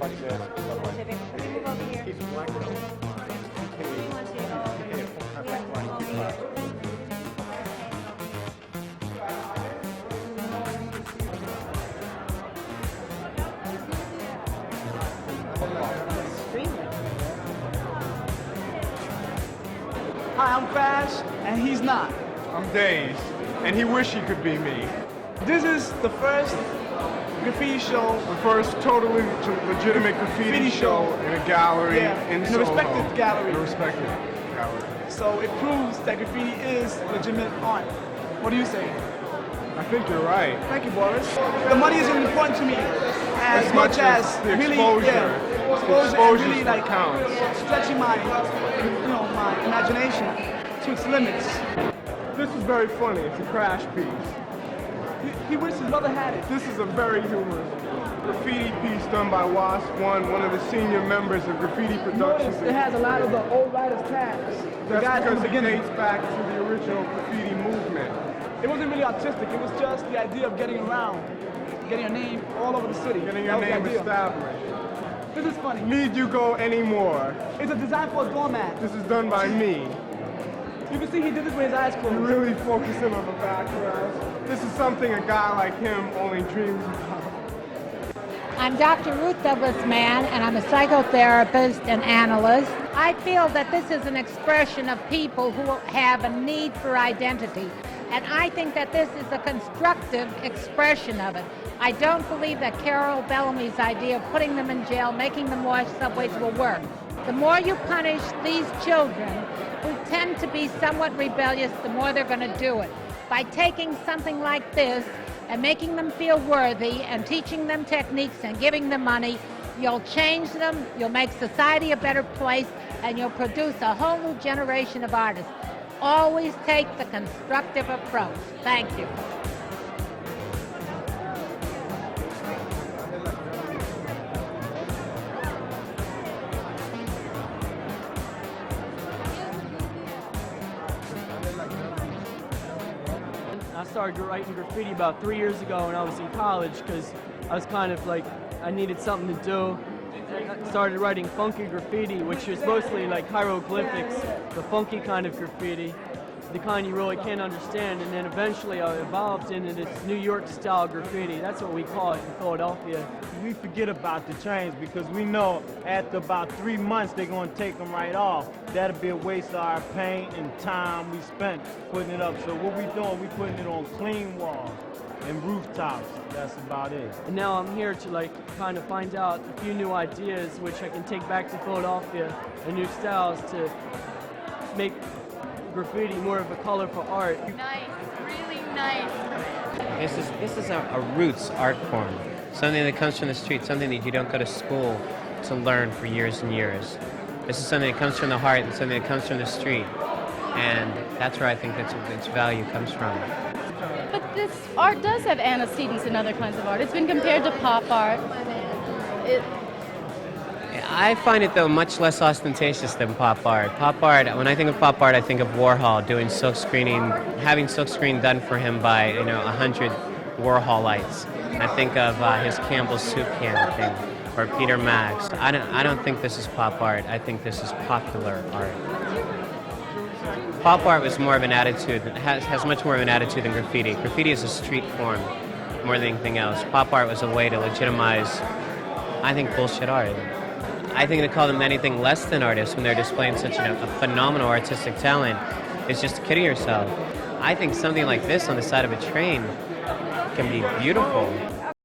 everybody does. Let me move over here. He's black belt. You want to? Oh, we have to move over here. Hi, I'm Crash, and he's not. I'm Daze, and he wish he could be me. This is the first graffiti show. The first totally legitimate graffiti show in a gallery in a Soho. respected gallery. In a respected gallery. So it proves that graffiti is legitimate art. What do you say? I think you're right. Thank you, Boris. The money isn't important to me as much as the really, exposure. exposure and really what like counts. stretching my imagination to its limits. This is very funny. It's a Crash piece. He wishes his mother had it. This is a very humorous graffiti piece done by Wasp One, one of the senior members of Graffiti Productions. Notice it has a lot of the old writers' tags. The guys That's from the because it beginning. dates back to the original graffiti movement. It wasn't really artistic. It was just the idea of getting around, getting your name all over the city. Getting That your was the name idea. established. This is funny. Need you go anymore? It's a design for a doormat. This is done by me. You can see he did this with his eyes closed. You're really focusing on the background. This is something a guy like him only dreams about. I'm Dr. Ruth Mann, and I'm a psychotherapist and analyst. I feel that this is an expression of people who have a need for identity, and I think that this is a constructive expression of it. I don't believe that Carol Bellamy's idea of putting them in jail, making them wash subways will work. The more you punish these children, who tend to be somewhat rebellious, the more they're going to do it. By taking something like this and making them feel worthy and teaching them techniques and giving them money, you'll change them, you'll make society a better place, and you'll produce a whole new generation of artists. Always take the constructive approach. Thank you. I started writing graffiti about 3 years ago when I was in college because I was kind of like, I needed something to do. I started writing funky graffiti, which is mostly like hieroglyphics, the funky kind of graffiti, the kind you really can't understand. And then eventually I evolved into this New York style graffiti. That's what we call it in Philadelphia. We forget about the chains because we know after about 3 months they're going to take them right off. That'll be a waste of our paint and time we spent putting it up. So what we doing, we putting it on clean walls and rooftops. That's about it. And now I'm here to like kind of find out a few new ideas which I can take back to Philadelphia and new styles to make graffiti more of a colorful art. Nice, really nice. This is a roots art form, something that comes from the street, something that you don't go to school to learn for years and years. This is something that comes from the heart and something that comes from the street, and that's where I think that its value comes from. But this art does have antecedents in other kinds of art. It's been compared to pop art. I find it, though, much less ostentatious than pop art. Pop art, when I think of pop art, I think of Warhol doing silk screening, having silk screen done for him by, 100 Warholites. I think of his Campbell's soup can thing, or Peter Max. I don't think this is pop art. I think this is popular art. Pop art was more of an attitude, has much more of an attitude than graffiti. Graffiti is a street form more than anything else. Pop art was a way to legitimize, I think, bullshit art. I think to call them anything less than artists when they're displaying such a phenomenal artistic talent is just kidding yourself. I think something like this on the side of a train can be beautiful.